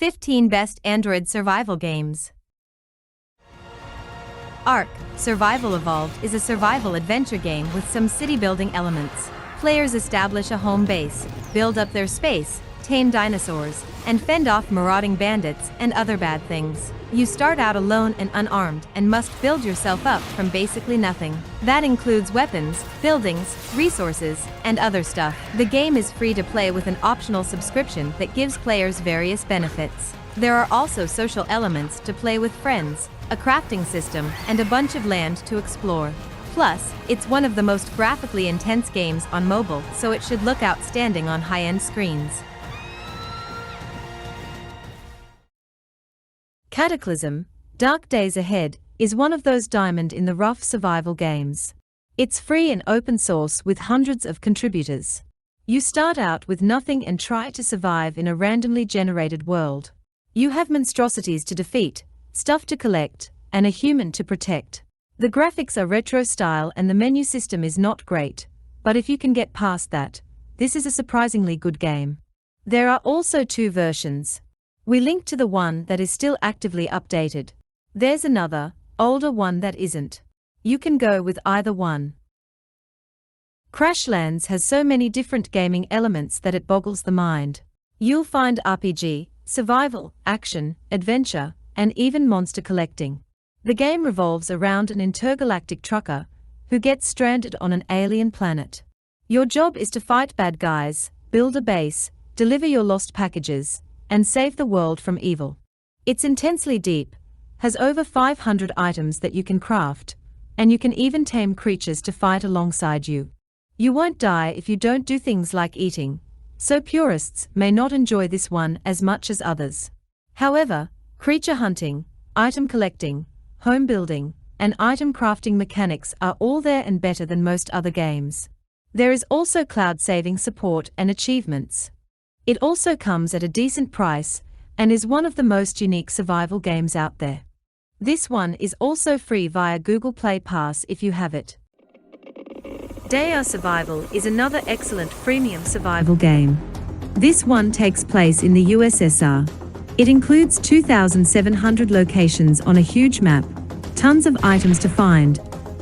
15 Best Android Survival Games. Ark: Survival Evolved is a survival adventure game with some city-building elements. Players establish a home base, build up their space, tame dinosaurs, and fend off marauding bandits and other bad things. You start out alone and unarmed and must build yourself up from basically nothing. That includes weapons, buildings, resources, and other stuff. The game is free to play with an optional subscription that gives players various benefits. There are also social elements to play with friends, a crafting system, and a bunch of land to explore. Plus, it's one of the most graphically intense games on mobile, so it should look outstanding on high-end screens. Cataclysm: Dark Days Ahead is one of those diamond-in-the-rough survival games. It's free and open source with hundreds of contributors. You start out with nothing and try to survive in a randomly generated world. You have monstrosities to defeat, stuff to collect, and a human to protect. The graphics are retro style and the menu system is not great, but if you can get past that, this is a surprisingly good game. There are also two versions. We link to the one that is still actively updated. There's another, older one that isn't. You can go with either one. Crashlands has so many different gaming elements that it boggles the mind. You'll find RPG, survival, action, adventure, and even monster collecting. The game revolves around an intergalactic trucker who gets stranded on an alien planet. Your job is to fight bad guys, build a base, deliver your lost packages, and save the world from evil. It's intensely deep, has over 500 items that you can craft, and you can even tame creatures to fight alongside you. You won't die if you don't do things like eating, so purists may not enjoy this one as much as others. However, creature hunting, item collecting, home building, and item crafting mechanics are all there and better than most other games. There is also cloud saving support and achievements. It also comes at a decent price and is one of the most unique survival games out there. This one is also free via Google Play Pass if you have it. Day Survival is another excellent freemium survival game. This one takes place in the USSR. It includes 2,700 locations on a huge map, tons of items to find,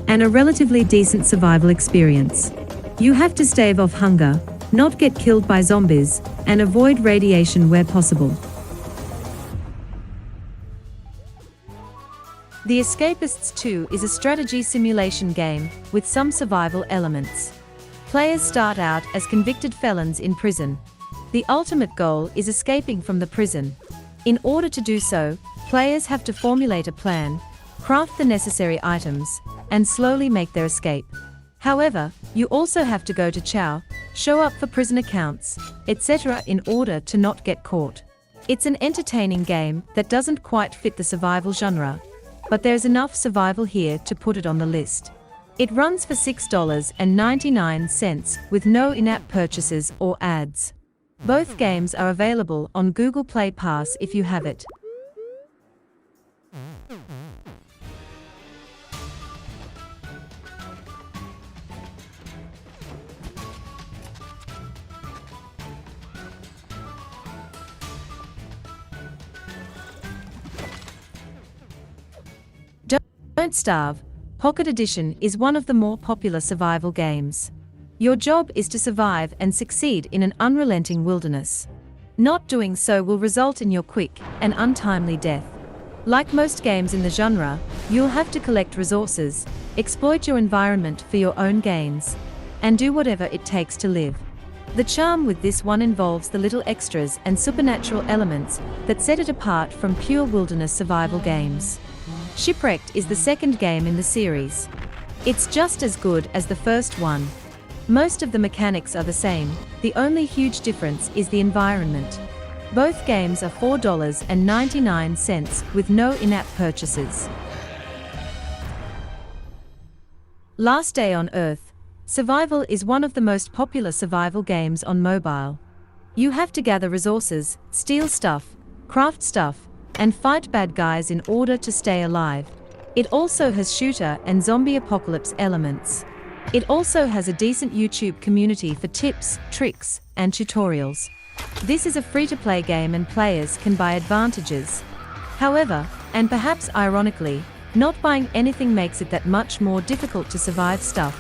and a relatively decent survival experience. You have to stave off hunger, not get killed by zombies, and avoid radiation where possible. The Escapists 2 is a strategy simulation game with some survival elements. Players start out as convicted felons in prison. The ultimate goal is escaping from the prison. In order to do so, players have to formulate a plan, craft the necessary items, and slowly make their escape. However, you also have to go to chow, show up for prison accounts, etc. in order to not get caught. It's an entertaining game that doesn't quite fit the survival genre, but there's enough survival here to put it on the list. It runs for $6.99 with no in-app purchases or ads. Both games are available on Google Play Pass if you have it. Don't Starve: Pocket Edition is one of the more popular survival games. Your job is to survive and succeed in an unrelenting wilderness. Not doing so will result in your quick and untimely death. Like most games in the genre, you'll have to collect resources, exploit your environment for your own gains, and do whatever it takes to live. The charm with this one involves the little extras and supernatural elements that set it apart from pure wilderness survival games. Shipwrecked is the second game in the series. It's just as good as the first one. Most of the mechanics are the same, the only huge difference is the environment. Both games are $4.99 with no in-app purchases. Last Day on Earth: Survival is one of the most popular survival games on mobile. You have to gather resources, steal stuff, craft stuff, and fight bad guys in order to stay alive. It also has shooter and zombie apocalypse elements. It also has a decent YouTube community for tips, tricks, and tutorials. This is a free-to-play game and players can buy advantages. However, and perhaps ironically, not buying anything makes it that much more difficult to survive stuff,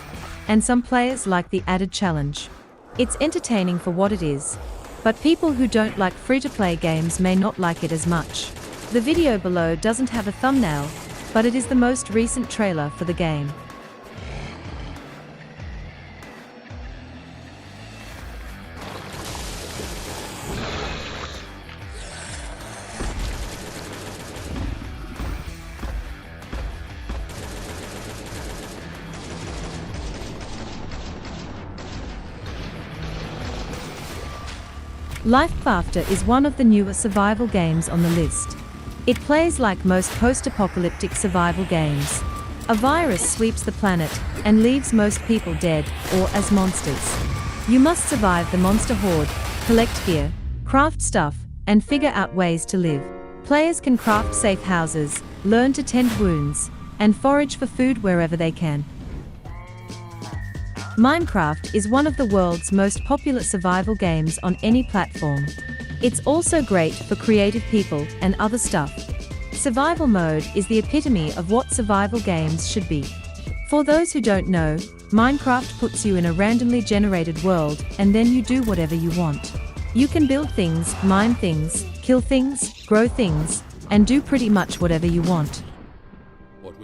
and some players like the added challenge. It's entertaining for what it is, but people who don't like free-to-play games may not like it as much. The video below doesn't have a thumbnail, but it is the most recent trailer for the game. LifeAfter is one of the newer survival games on the list. It plays like most post-apocalyptic survival games. A virus sweeps the planet and leaves most people dead or as monsters. You must survive the monster horde, collect gear, craft stuff, and figure out ways to live. Players can craft safe houses, learn to tend wounds, and forage for food wherever they can. Minecraft is one of the world's most popular survival games on any platform. It's also great for creative people and other stuff. Survival mode is the epitome of what survival games should be. For those who don't know, Minecraft puts you in a randomly generated world and then you do whatever you want. You can build things, mine things, kill things, grow things, and do pretty much whatever you want.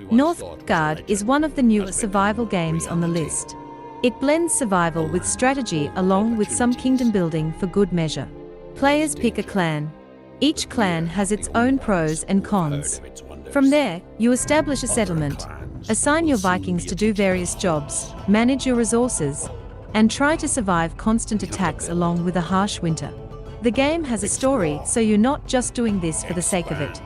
Northgard is one of the newer survival games on the list. It blends survival with strategy along with some kingdom building for good measure. Players pick a clan. Each clan has its own pros and cons. From there, you establish a settlement, assign your Vikings to do various jobs, manage your resources, and try to survive constant attacks along with a harsh winter. The game has a story, so you're not just doing this for the sake of it.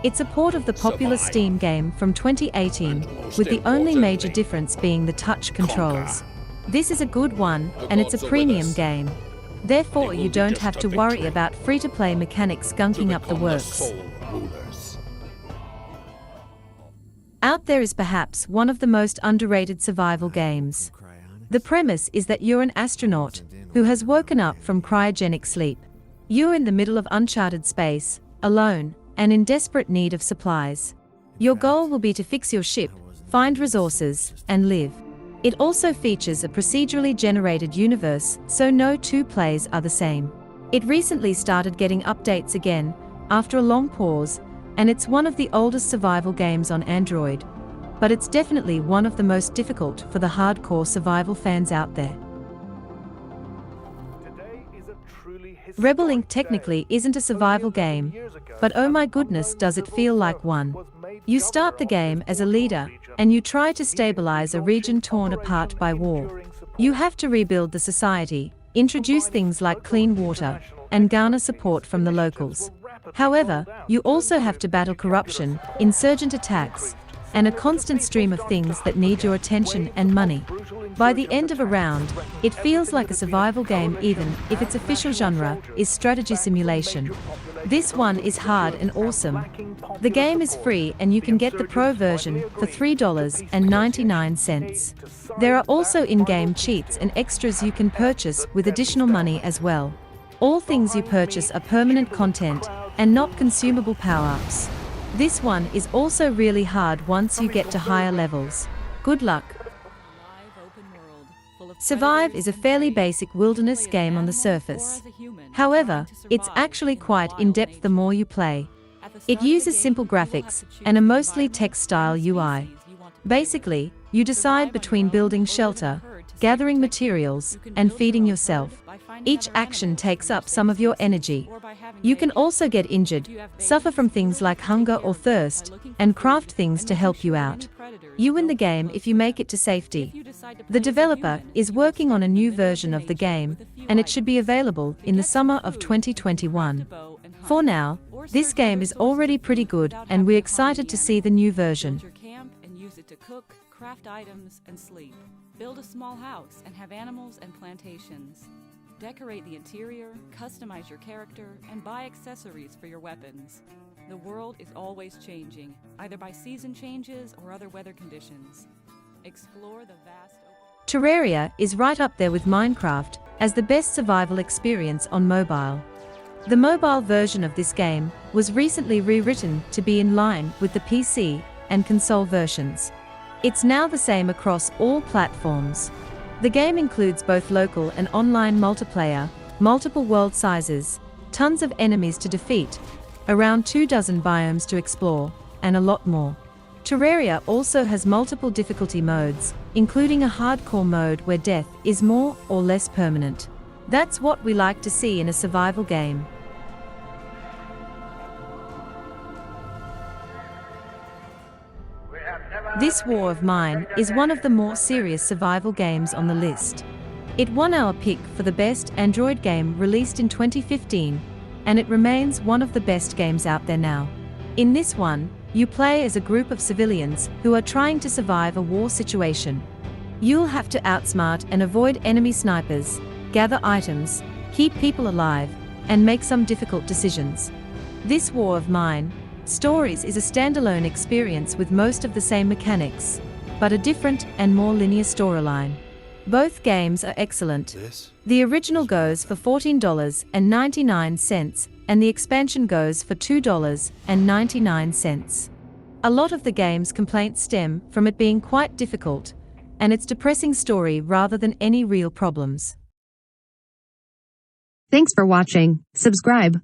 It's a port of the popular Steam game from 2018, with the only major difference being the touch controls. This is a good one, and it's a premium game. Therefore, you don't have to worry about free-to-play mechanics gunking up the works. Out there is perhaps one of the most underrated survival games. The premise is that you're an astronaut who has woken up from cryogenic sleep. You're in the middle of uncharted space, alone, and in desperate need of supplies. Your goal will be to fix your ship, find resources, and live. It also features a procedurally generated universe, so no two plays are the same. It recently started getting updates again, after a long pause, and it's one of the oldest survival games on Android. But it's definitely one of the most difficult for the hardcore survival fans out there. Rebel Inc. technically isn't a survival game, but oh my goodness does it feel like one. You start the game as a leader, and you try to stabilize a region torn apart by war. You have to rebuild the society, introduce things like clean water, and garner support from the locals. However, you also have to battle corruption, insurgent attacks, and a constant stream of things that need your attention and money. By the end of a round, it feels like a survival game even if its official genre is strategy simulation. This one is hard and awesome. The game is free and you can get the pro version for $3.99. There are also in-game cheats and extras you can purchase with additional money as well. All things you purchase are permanent content and not consumable power-ups. This one is also really hard once you get to higher levels. Good luck. Survive is a fairly basic wilderness game on the surface. However, it's actually quite in-depth the more you play. It uses simple graphics and a mostly text-style UI. Basically, you decide between building shelter, gathering materials, and feeding yourself. Each action takes up some of your energy. You can also get injured, suffer from things like hunger or thirst, and craft things to help you out. You win the game if you make it to safety. The developer is working on a new version of the game, and it should be available in the summer of 2021. For now, this game is already pretty good, and we're excited to see the new version. Craft items and sleep. Build a small house and have animals and plantations. Decorate the interior, customize your character, and buy accessories for your weapons. The world is always changing, either by season changes or other weather conditions. Explore the vast... Terraria is right up there with Minecraft as the best survival experience on mobile. The mobile version of this game was recently rewritten to be in line with the PC and console versions. It's now the same across all platforms. The game includes both local and online multiplayer, multiple world sizes, tons of enemies to defeat, around 24 biomes to explore, and a lot more. Terraria also has multiple difficulty modes, including a hardcore mode where death is more or less permanent. That's what we like to see in a survival game. This War of Mine is one of the more serious survival games on the list. It won our pick for the best Android game released in 2015, and it remains one of the best games out there now. In this one, you play as a group of civilians who are trying to survive a war situation. You'll have to outsmart and avoid enemy snipers, gather items, keep people alive, and make some difficult decisions. This War of Mine Stories is a standalone experience with most of the same mechanics, but a different and more linear storyline. Both games are excellent. The original goes for $14.99, and the expansion goes for $2.99. A lot of the game's complaints stem from it being quite difficult, and its depressing story rather than any real problems. Thanks for watching. Subscribe.